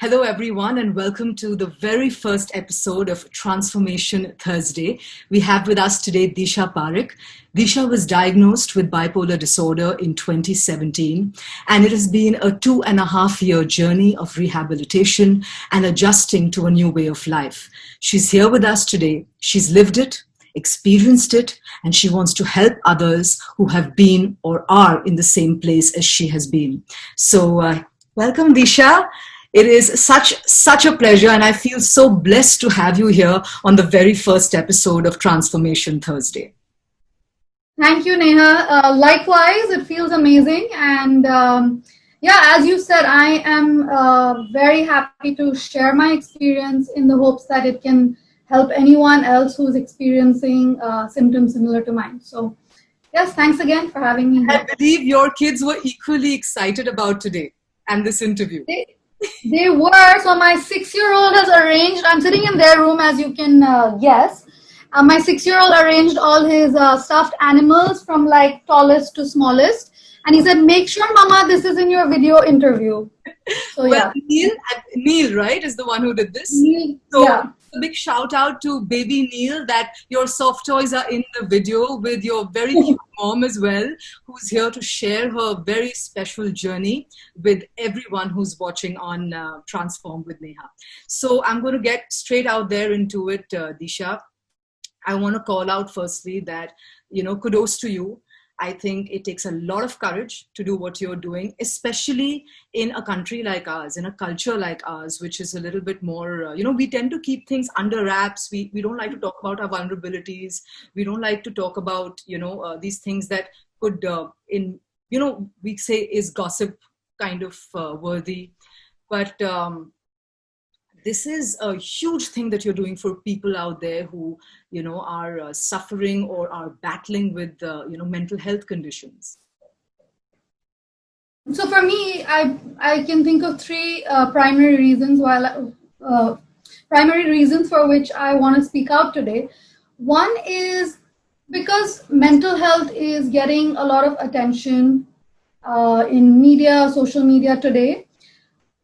Hello, everyone, and welcome to the very first episode of Transformation Thursday. We have with us today Disha Parekh. Disha was diagnosed with bipolar disorder in 2017, and it has been a 2.5-year journey of rehabilitation and adjusting to a new way of life. She's here with us today. She's lived it, experienced it, and she wants to help others who have been or are in the same place as she has been. So, welcome, Disha. It is such a pleasure, and I feel so blessed to have you here on the very first episode of Transformation Thursday. Thank you, Neha. Likewise, it feels amazing. And as you said, I am very happy to share my experience in the hopes that it can help anyone else who's experiencing symptoms similar to mine. So, yes, thanks again for having me here. I believe your kids were equally excited about today and this interview. They were. So my 6-year-old has arranged, I'm sitting in their room, as you can guess. My 6-year-old arranged all his stuffed animals from like tallest to smallest. And he said, make sure, Mama, this is in your video interview. So, well, yeah. Neil, right, is the one who did this. Neil, so, yeah. A big shout out to baby Neil that your soft toys are in the video with your very cute mom as well, who's here to share her very special journey with everyone who's watching on Transform with Neha. So I'm going to get straight out there into it, Disha. I want to call out firstly that, kudos to you. I think it takes a lot of courage to do what you're doing, especially in a country like ours, in a culture like ours, which is a little bit more, we tend to keep things under wraps. We don't like to talk about our vulnerabilities. We don't like to talk about, these things that could, we say is gossip kind of worthy. But this is a huge thing that you're doing for people out there who, are suffering or are battling with, mental health conditions. So for me, I can think of three primary reasons for which I want to speak out today. One is because mental health is getting a lot of attention in media, social media today.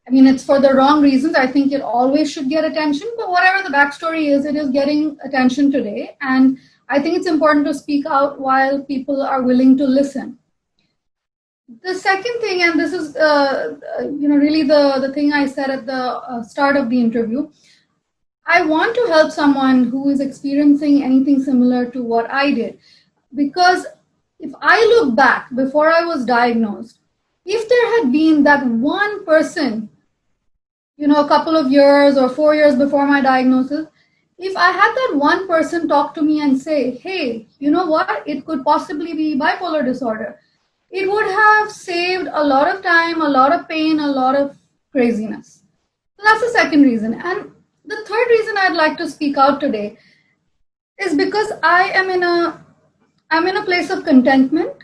I mean, it's for the wrong reasons. I think it always should get attention, but whatever the backstory is, it is getting attention today. And I think it's important to speak out while people are willing to listen. The second thing, and this is, really the thing I said at the start of the interview, I want to help someone who is experiencing anything similar to what I did. Because if I look back before I was diagnosed, if there had been that one person, a couple of years or 4 years before my diagnosis, if I had that one person talk to me and say, hey, you know what, it could possibly be bipolar disorder, it would have saved a lot of time, a lot of pain, a lot of craziness. So that's the second reason. And the third reason I'd like to speak out today is because I'm in a place of contentment.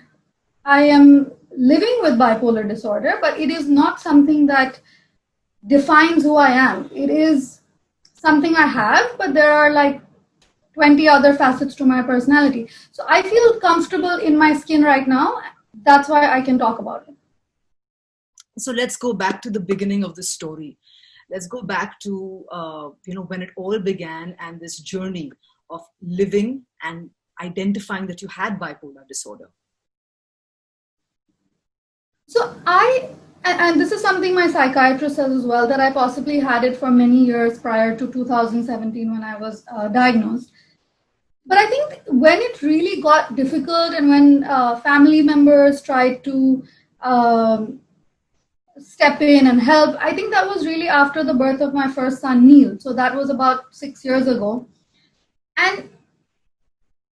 I am living with bipolar disorder, but it is not something that defines who I am. It is something I have, but there are like 20 other facets to my personality. So I feel comfortable in my skin right now. That's why I can talk about it. So let's go back to the beginning of the story. Let's go back to, when it all began and this journey of living and identifying that you had bipolar disorder. So and this is something my psychiatrist says as well, that I possibly had it for many years prior to 2017 when I was diagnosed. But I think when it really got difficult and when family members tried to step in and help, I think that was really after the birth of my first son, Neil. So that was about 6 years ago. And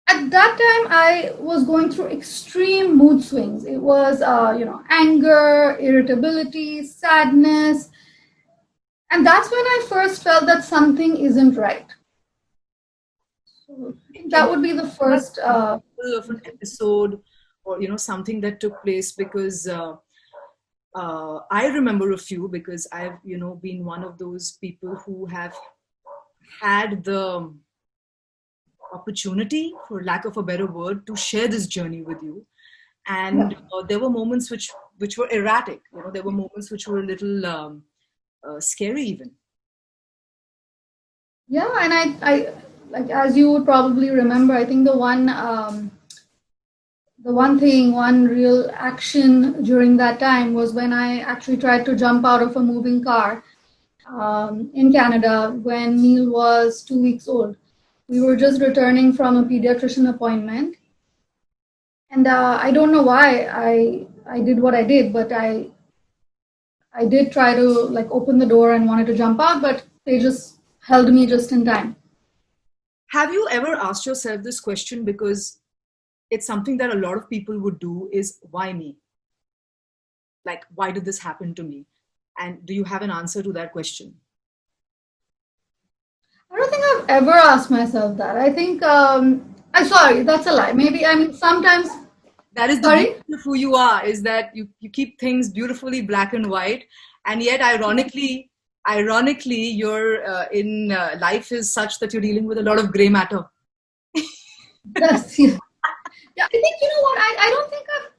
at that time, I was going through extreme mood swings. It was, anger, irritability, sadness. And that's when I first felt that something isn't right. So that would be the first of an episode or, something that took place, because I remember a few, because I've, been one of those people who have had the opportunity, for lack of a better word, to share this journey with you. And there were moments which were erratic. There were moments which were a little scary even. Yeah, and I like, as you would probably remember, I think one real action during that time was when I actually tried to jump out of a moving car in Canada when Neil was 2 weeks old. We were just returning from a pediatrician appointment, and I don't know why I did what I did, but I did try to like open the door and wanted to jump out, but they just held me just in time. Have you ever asked yourself this question? Because it's something that a lot of people would do, is why me? Like, why did this happen to me? And do you have an answer to that question? I don't think I've ever asked myself that. I think I'm sorry, that's a lie. Maybe I mean sometimes. That is the Sorry. beauty of who you are, is that you keep things beautifully black and white, and yet ironically your in life is such that you're dealing with a lot of gray matter. That's yeah. Yeah, I think you know what I don't think I've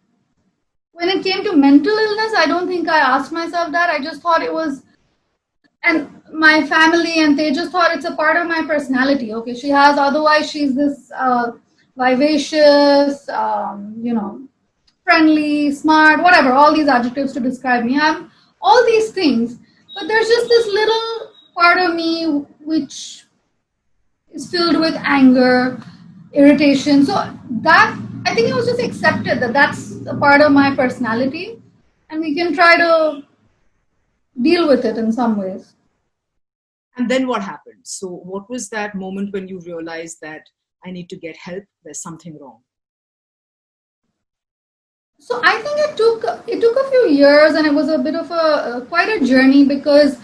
when it came to mental illness, I don't think I asked myself that. I just thought it was, and my family and they just thought it's a part of my personality. Okay, she has, otherwise she's this vivacious, friendly, smart, whatever, all these adjectives to describe me. I'm all these things, but there's just this little part of me which is filled with anger, irritation. So that, I think it was just accepted that that's a part of my personality, and we can try to deal with it in some ways. And then what happened? So what was that moment when you realized that I need to get help, there's something wrong? So I think it took a few years, and it was a bit of a quite a journey, because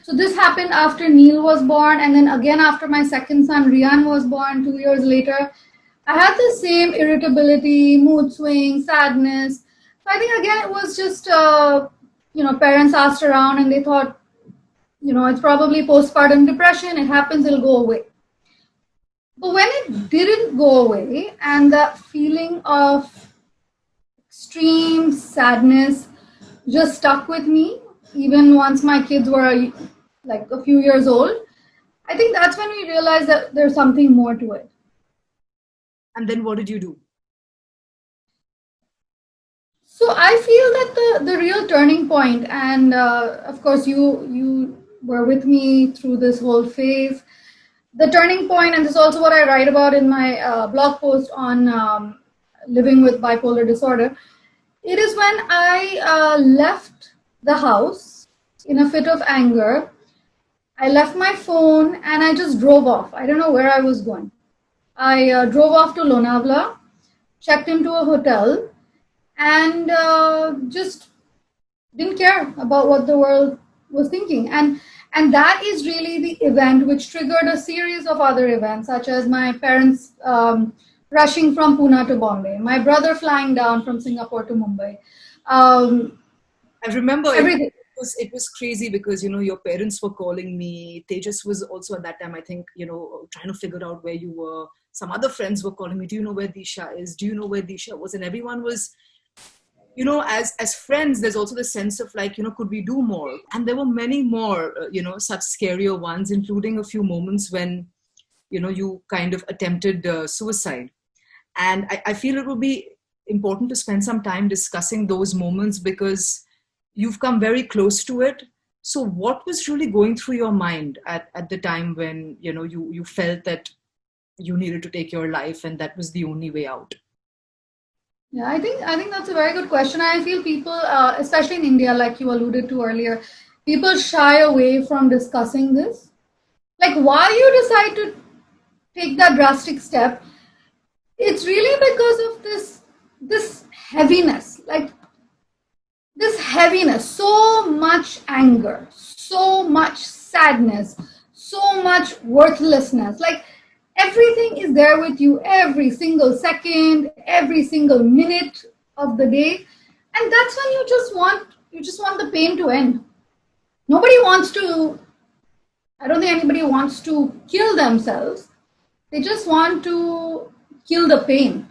so this happened after Neil was born, and then again after my second son Rian was born 2 years later. I had the same irritability, mood swings, sadness. So I think again it was just parents asked around and they thought, it's probably postpartum depression. It happens, it'll go away. But when it didn't go away, and that feeling of extreme sadness just stuck with me, even once my kids were like a few years old, I think that's when we realized that there's something more to it. And then what did you do? So I feel that the real turning point, and of course you were with me through this whole phase. The turning point, and this is also what I write about in my blog post on living with bipolar disorder. It is when I left the house in a fit of anger. I left my phone and I just drove off. I don't know where I was going. I drove off to Lonavala, checked into a hotel, and just didn't care about what the world was thinking. And that is really the event which triggered a series of other events, such as my parents rushing from Pune to Bombay, my brother flying down from Singapore to Mumbai. I remember Everything. it was crazy because, your parents were calling me. Tejas was also at that time, I think, trying to figure out where you were. Some other friends were calling me, do you know where Disha is? Do you know where Disha was? And everyone was, as friends, there's also the sense of like, could we do more? And there were many more, such scarier ones, including a few moments when, you kind of attempted suicide. And I feel it would be important to spend some time discussing those moments because you've come very close to it. So what was really going through your mind at the time when, you felt that you needed to take your life and that was the only way out? Yeah, I think that's a very good question. I feel people, especially in India, like you alluded to earlier, people shy away from discussing this. Like, why you decide to take that drastic step? It's really because of this heaviness, like this heaviness, so much anger, so much sadness, so much worthlessness. Like everything is there with you every single second, every single minute of the day, and that's when you just want the pain to end. Nobody wants to. I don't think anybody wants to kill themselves. They just want to kill the pain.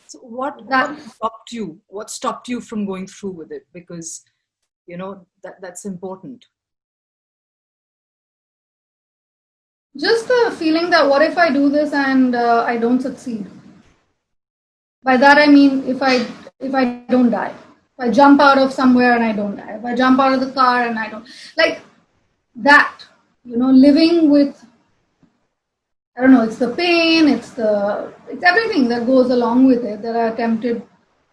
So what That stopped you? What stopped you from going through with it? Because That's important. Just the feeling that what if I do this and I don't succeed? By that I mean if I don't die, if I jump out of somewhere and I don't die, if I jump out of the car and I don't, like that, living with, I don't know, it's the pain, it's everything that goes along with it that I attempted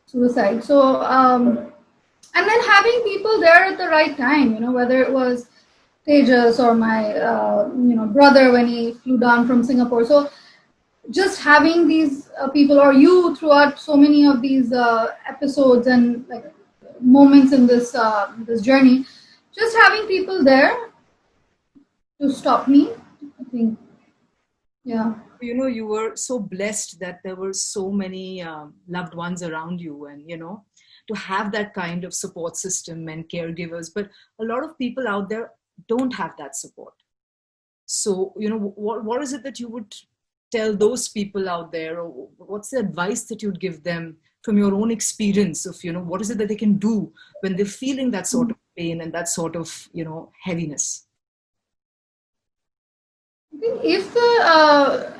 suicide. So and then having people there at the right time, whether it was Tejas or my brother when he flew down from Singapore. So just having these people, or you throughout so many of these episodes and like moments in this journey, just having people there to stop me, I think, yeah. You were so blessed that there were so many loved ones around you, and to have that kind of support system and caregivers. But a lot of people out there don't have that support. So what is it that you would tell those people out there, or what's the advice that you'd give them from your own experience of what is it that they can do when they're feeling that sort of pain and that sort of heaviness? I think if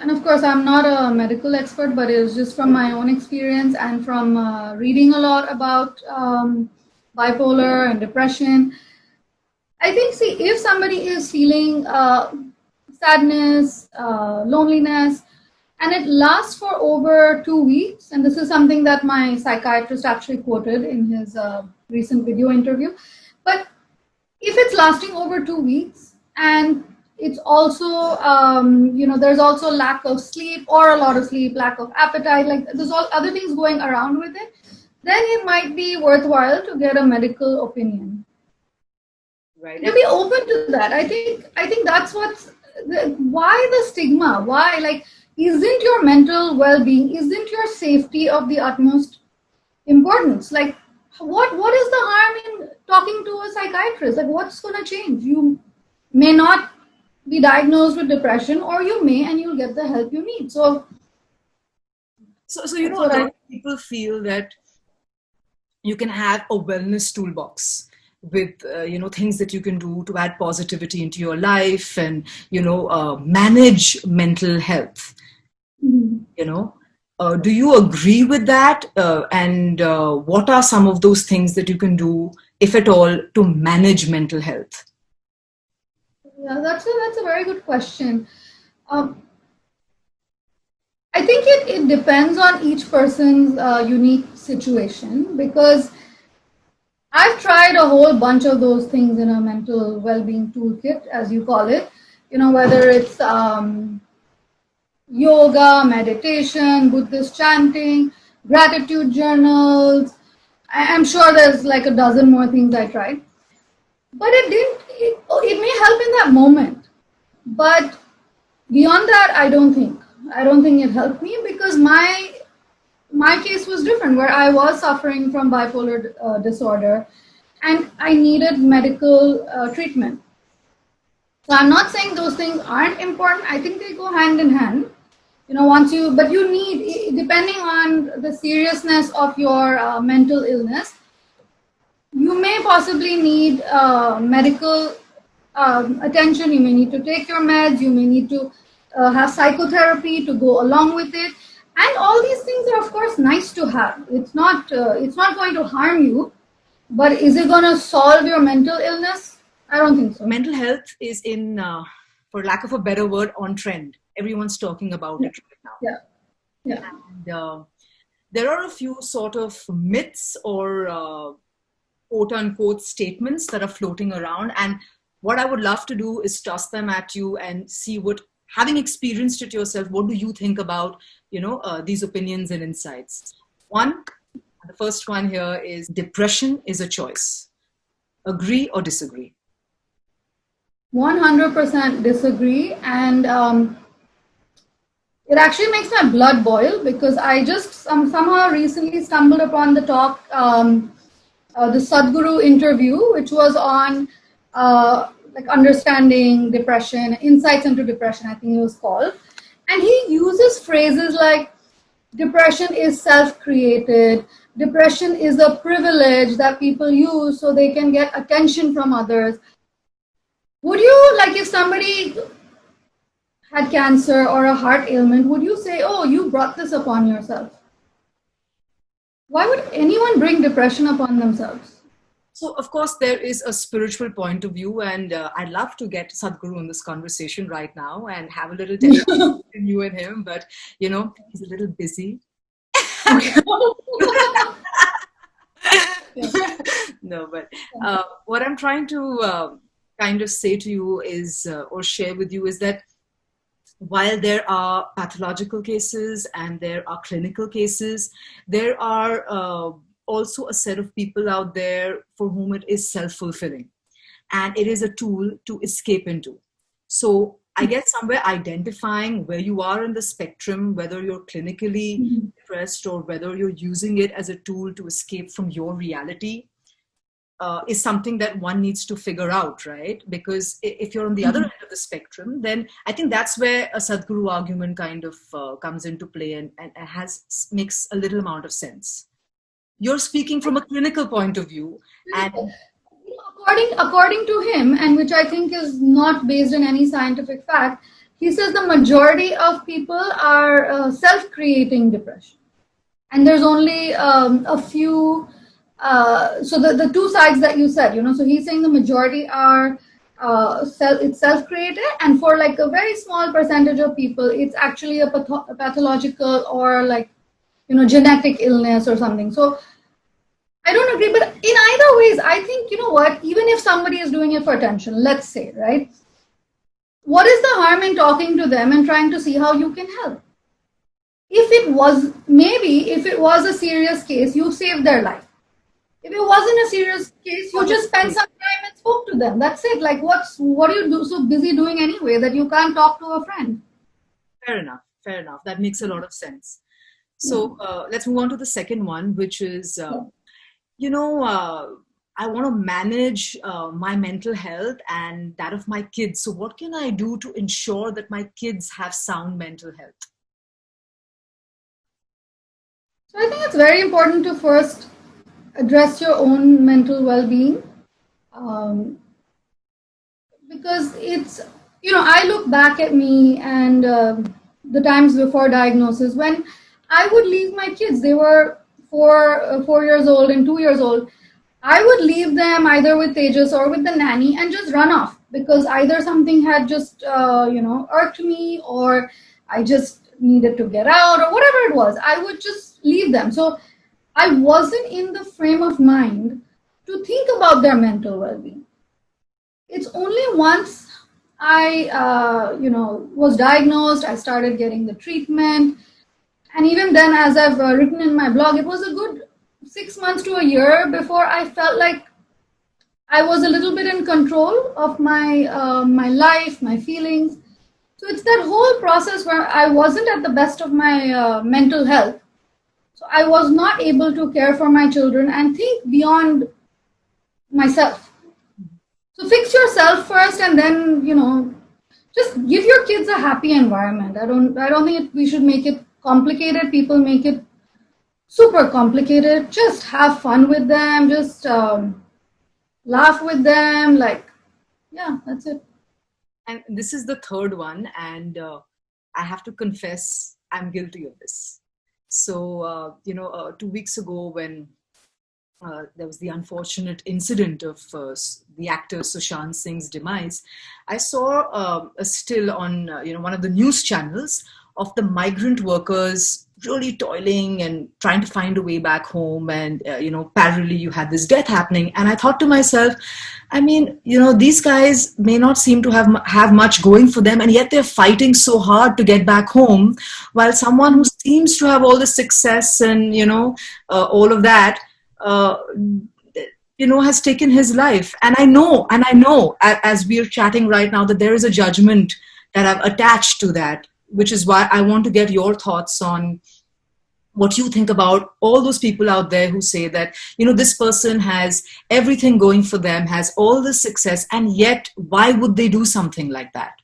and of course I'm not a medical expert, but it's just from my own experience and from reading a lot about bipolar and depression. I think, see, if somebody is feeling sadness, loneliness, and it lasts for over 2 weeks, and this is something that my psychiatrist actually quoted in his recent video interview, but if it's lasting over 2 weeks and it's also, there's also lack of sleep or a lot of sleep, lack of appetite, like there's all other things going around with it, then it might be worthwhile to get a medical opinion. Right. To be open to that. I think that's why the stigma? Why, like, isn't your mental well-being, isn't your safety of the utmost importance? Like, what is the harm in talking to a psychiatrist? Like, what's going to change? You may not be diagnosed with depression, or you may, and you'll get the help you need. So a lot of people feel that you can have a wellness toolbox with things that you can do to add positivity into your life and manage mental health. Mm-hmm. Do you agree with that? And what are some of those things that you can do, if at all, to manage mental health? Yeah, that's a very good question. I think it depends on each person's unique situation, because I've tried a whole bunch of those things in a mental well-being toolkit, as you call it. Whether it's yoga, meditation, Buddhist chanting, gratitude journals. I'm sure there's like a dozen more things I tried. But it may help in that moment. But beyond that, I don't think it helped me, because my case was different, where I was suffering from bipolar disorder and I needed medical treatment. So I'm not saying those things aren't important. I think they go hand in hand. But you need, depending on the seriousness of your mental illness, you may possibly need medical attention. You may need to take your meds. You may need to have psychotherapy to go along with it. And all these things are, of course, nice to have. It's not going to harm you, but is it going to solve your mental illness? I don't think so. Mental health is in, for lack of a better word, on trend. Everyone's talking about it right now. Yeah. And there are a few sort of myths or quote unquote statements that are floating around. And what I would love to do is toss them at you and see what, having experienced it yourself, what do you think about, these opinions and insights? The first one here is depression is a choice. Agree or disagree? 100% disagree. And it actually makes my blood boil, because I just somehow recently stumbled upon the talk, the Sadhguru interview, which was on like understanding depression, insights into depression, I think it was called. And he uses phrases like, depression is self-created, depression is a privilege that people use so they can get attention from others. Would you, like, if somebody had cancer or a heart ailment, would you say, oh, you brought this upon yourself? Why would anyone bring depression upon themselves? So, of course, there is a spiritual point of view, and I'd love to get Sadhguru in this conversation right now and have a little discussion between you and him, but, you know, he's a little busy. No, but what I'm trying to kind of say to you is, or share with you, is that while there are pathological cases and there are clinical cases, there are also a set of people out there for whom it is self-fulfilling, and it is a tool to escape into. So I guess somewhere identifying where you are in the spectrum, whether you're clinically depressed or whether you're using it as a tool to escape from your reality, is something that one needs to figure out, right? Because if you're on the other end of the spectrum, then I think that's where a Sadhguru argument kind of comes into play and makes a little amount of sense. You're speaking from a clinical point of view, and according to him, and which I think is not based in any scientific fact, he says the majority of people are self-creating depression, and there's only a few. So the two sides that you said, so he's saying the majority are it's self-created, and for like a very small percentage of people, it's actually a pathological or like, genetic illness or something. So I don't agree, but in either ways, I think, even if somebody is doing it for attention, let's say, right? What is the harm in talking to them and trying to see how you can help? If it was a serious case, you saved their life. If it wasn't a serious case, you just spent some time and spoke to them. That's it. Like, what are you so busy doing anyway that you can't talk to a friend? Fair enough. That makes a lot of sense. So let's move on to the second one, which is, I want to manage my mental health and that of my kids. So what can I do to ensure that my kids have sound mental health? So I think it's very important to first address your own mental well-being, because it's, I look back at me and the times before diagnosis when I would leave my kids. They were 4 years old and 2 years old. I would leave them either with Tejas or with the nanny and just run off, because either something had just irked me, or I just needed to get out, or whatever it was. I would just leave them. So I wasn't in the frame of mind to think about their mental well-being. It's only once I, was diagnosed, I started getting the treatment. And even then, as I've written in my blog, it was a good 6 months to a year before I felt like I was a little bit in control of my my life, my feelings. So it's that whole process where I wasn't at the best of my mental health. So I was not able to care for my children and think beyond myself. So fix yourself first, and then, just give your kids a happy environment. I don't think we should make it complicated. People make it super complicated. Just have fun with them. Just laugh with them. Like, yeah, that's it. And this is the third one, and I have to confess, I'm guilty of this. So, 2 weeks ago when there was the unfortunate incident of the actor Sushant Singh's demise, I saw a still on one of the news channels of the migrant workers really toiling and trying to find a way back home, and parallelly you had this death happening. And I thought to myself, I mean, these guys may not seem to have much going for them, and yet they're fighting so hard to get back home, while someone who seems to have all the success and all of that has taken his life. And I know as we're chatting right now that there is a judgment that I've attached to that, which is why I want to get your thoughts on what you think about all those people out there who say that, this person has everything going for them, has all the success, and yet why would they do something like that?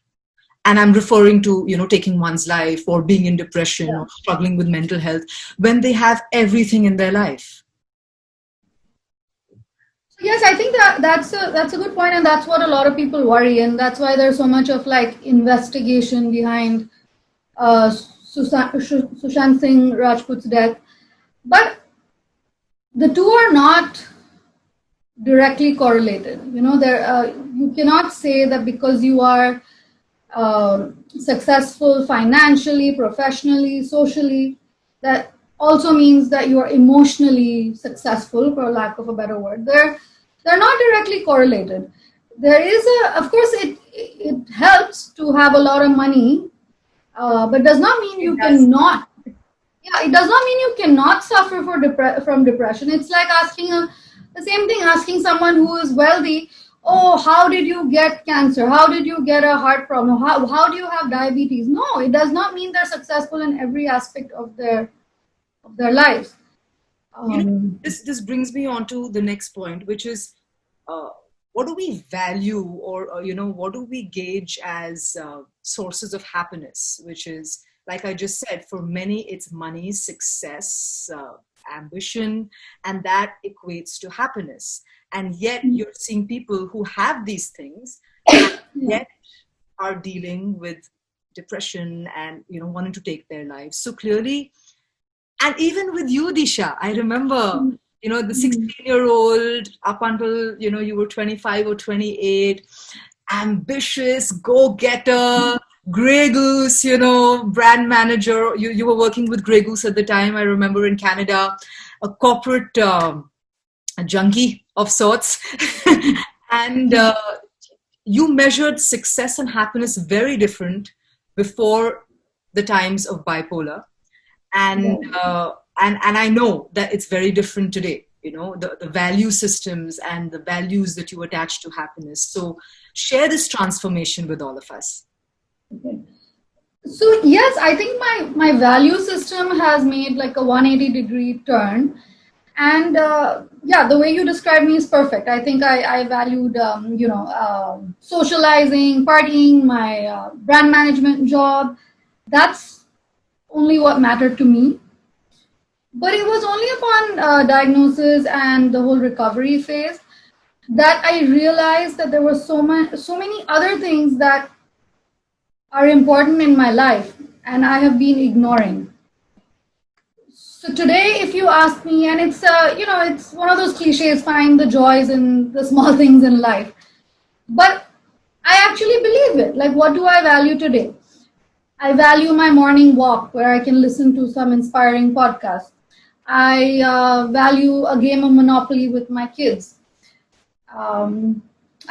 and I'm referring to, taking one's life or being in depression or struggling with mental health, when they have everything in their life? Yes, I think that's a good point, and that's what a lot of people worry, and that's why there's so much of like investigation behind Sushant Singh Rajput's death. But the two are not directly correlated. There you cannot say that because you are successful financially, professionally, socially, that also means that you are emotionally successful, for lack of a better word. They're not directly correlated. There is of course, it helps to have a lot of money, but does not mean you cannot. Yeah, it does not mean you cannot suffer from depression. It's like the same thing, asking someone who is wealthy, oh, how did you get cancer? How did you get a heart problem? How do you have diabetes? No, it does not mean they're successful in every aspect of their lives. This brings me on to the next point, which is, what do we value, or what do we gauge as sources of happiness? Which is, like I just said, for many it's money, success, ambition, and that equates to happiness. And yet you're seeing people who have these things and yet are dealing with depression and wanting to take their lives. So clearly, and even with you, Disha, I remember, the 16-year-old up until, you were 25 or 28, ambitious, go-getter, Grey Goose, brand manager. You were working with Grey Goose at the time, I remember, in Canada, a corporate a junkie of sorts. And you measured success and happiness very different before the times of bipolar. And I know that it's very different today, the value systems and the values that you attach to happiness. So share this transformation with all of us. Okay. So yes, I think my value system has made like a 180-degree turn. And the way you described me is perfect. I think I valued, socializing, partying, my brand management job. That's only what mattered to me. But it was only upon diagnosis and the whole recovery phase that I realized that there were so many other things that are important in my life and I have been ignoring. So today, if you ask me, and it's it's one of those cliches, find the joys in the small things in life. But I actually believe it. Like, what do I value today? I value my morning walk where I can listen to some inspiring podcast. I value a game of Monopoly with my kids.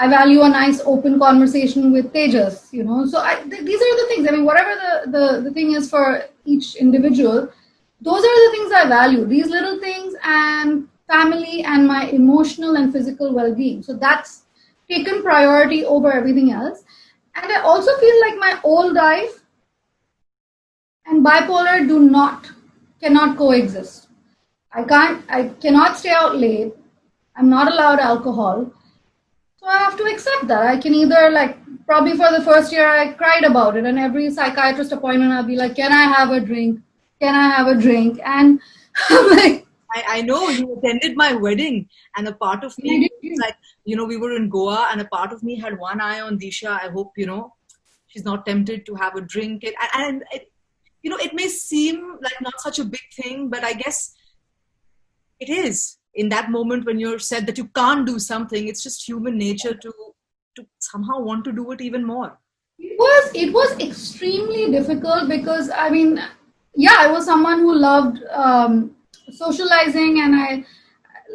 I value a nice open conversation with Tejas, So these are the things. I mean, whatever the thing is for each individual, those are the things I value. These little things and family and my emotional and physical well-being. So that's taken priority over everything else. And I also feel like my old life and bipolar cannot coexist. I cannot stay out late. I'm not allowed alcohol. So I have to accept that. I can either probably for the first year I cried about it, and every psychiatrist appointment I'll be like, can I have a drink? Can I have a drink? And I'm like, I know you attended my wedding, and a part of me, we were in Goa, and a part of me had one eye on Disha. I hope, she's not tempted to have a drink. And it may seem like not such a big thing, but I guess it is. In that moment when you're said that you can't do something, it's just human nature to somehow want to do it even more. It was extremely difficult because, I mean, I was someone who loved socializing, and I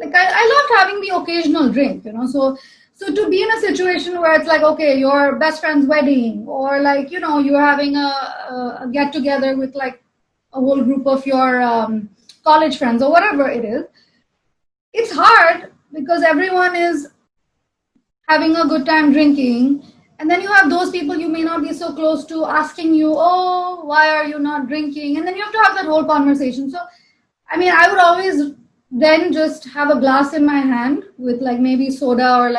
loved having the occasional drink, So to be in a situation where it's like, okay, your best friend's wedding, or you're having a get together with a whole group of your college friends or whatever it is, it's hard because everyone is having a good time drinking. And then you have those people you may not be so close to asking you, oh, why are you not drinking? And then you have to have that whole conversation. So, I mean, I would always then just have a glass in my hand with maybe soda or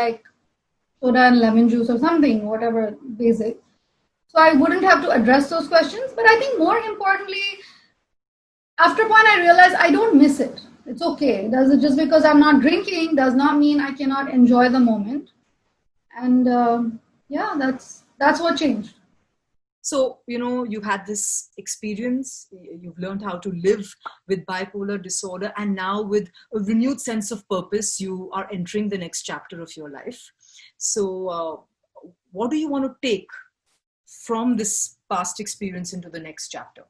soda and lemon juice or something, whatever basic. So I wouldn't have to address those questions. But I think more importantly, after a point I realized I don't miss it. It's okay. Does it just because I'm not drinking does not mean I cannot enjoy the moment. And yeah, that's what changed. So, you had this experience, you've learned how to live with bipolar disorder, and now with a renewed sense of purpose, you are entering the next chapter of your life. So, what do you want to take from this past experience into the next chapter?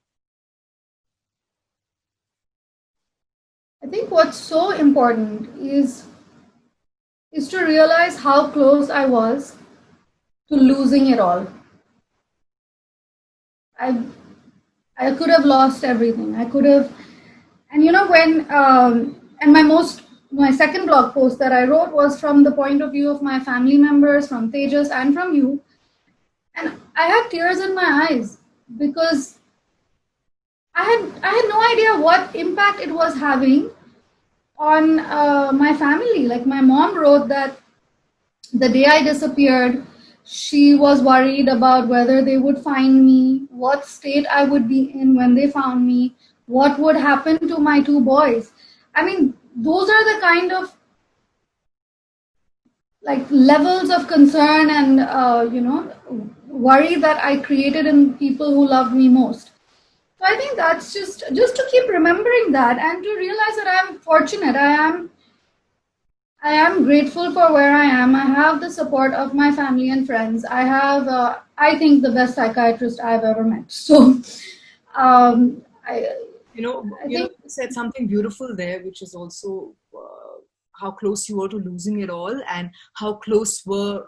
I think what's so important is to realize how close I was to losing it all. I could have lost everything. I could have, and when and my second blog post that I wrote was from the point of view of my family members, from Tejas and from you, and I had tears in my eyes because I had no idea what impact it was having on my family. Like my mom wrote that the day I disappeared, she was worried about whether they would find me, what state I would be in when they found me, what would happen to my two boys. I mean, those are the kind of like levels of concern and worry that I created in people who loved me most. So I think that's just to keep remembering that and to realize that I am fortunate. I am grateful for where I am. I have the support of my family and friends. I have, I think, the best psychiatrist I've ever met. So, You said something beautiful there, which is also how close you were to losing it all, and how close were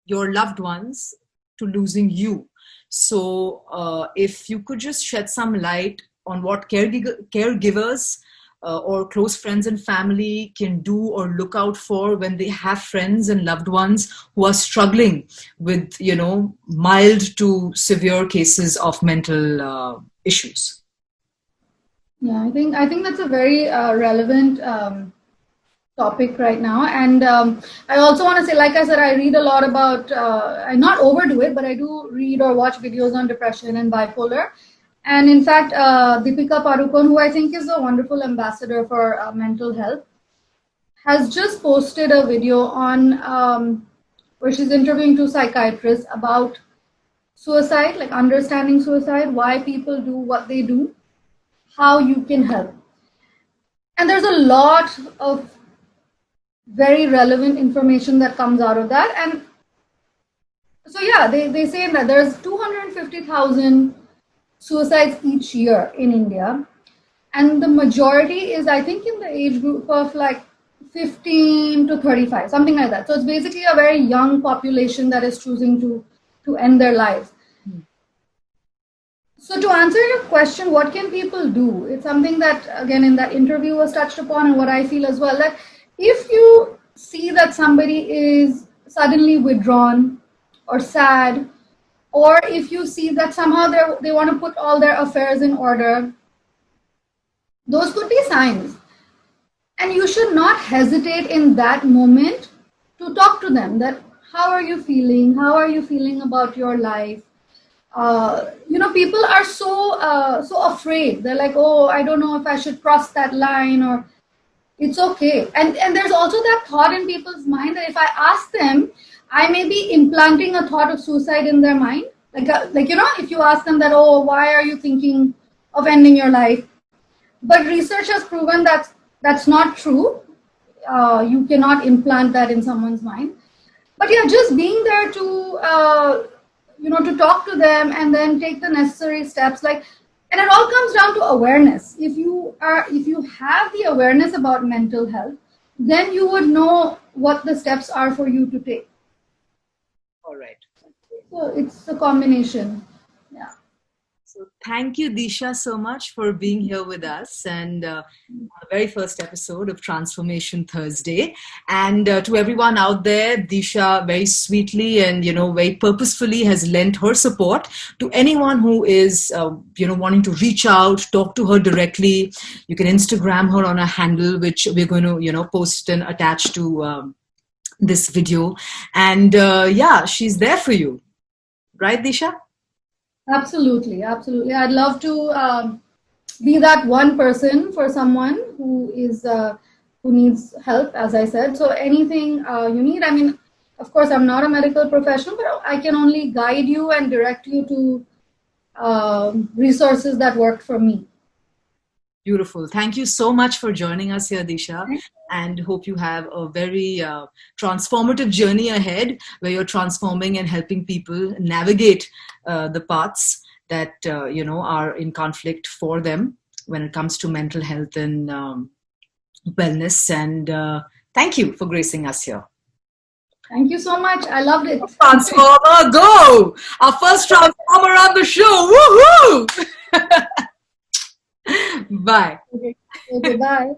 your loved ones to losing you. So, if you could just shed some light on what caregivers or close friends and family can do or look out for when they have friends and loved ones who are struggling with, mild to severe cases of mental issues. Yeah, I think that's a very relevant topic right now. And I also want to say, like I said, I read a lot about, I not overdo it, but I do read or watch videos on depression and bipolar. And in fact, Deepika Padukone, who I think is a wonderful ambassador for mental health, has just posted a video on where she's interviewing two psychiatrists about suicide, like understanding suicide, why people do what they do, how you can help. And there's a lot of very relevant information that comes out of that. And so, yeah, they say that there's 250,000 suicides each year in India. And the majority is, I think, in the age group of like 15 to 35, something like that. So it's basically a very young population that is choosing to end their lives. So to answer your question, what can people do? It's something that, again, in that interview was touched upon, and what I feel as well, that if you see that somebody is suddenly withdrawn or sad, or if you see that somehow they want to put all their affairs in order, those could be signs. And you should not hesitate in that moment to talk to them that, how are you feeling? How are you feeling about your life? People are so afraid. They're like, oh, I don't know if I should cross that line, or it's okay. And there's also that thought in people's mind that if I ask them, I may be implanting a thought of suicide in their mind. If you ask them that, oh, why are you thinking of ending your life? But research has proven that that's not true. You cannot implant that in someone's mind. But yeah, just being there to to talk to them and then take the necessary steps. And it all comes down to awareness. If you have the awareness about mental health, then you would know what the steps are for you to take. All right. So it's a combination. Yeah. So thank you, Disha, so much for being here with us, and the very first episode of Transformation Thursday. And to everyone out there, Disha very sweetly and very purposefully has lent her support to anyone who is wanting to reach out, talk to her directly. You can Instagram her on a handle, which we're going to post and attach to this video. And she's there for you, right, Disha? Absolutely, absolutely. I'd love to be that one person for someone who needs help, as I said. So anything you need, I mean, of course, I'm not a medical professional, but I can only guide you and direct you to resources that worked for me. Beautiful. Thank you so much for joining us here, Disha, and hope you have a very transformative journey ahead where you're transforming and helping people navigate the paths that are in conflict for them when it comes to mental health and wellness. And thank you for gracing us here. Thank you so much. I loved it. Transformer, go! Our first transformer on the show. Woohoo! Bye. Okay, bye.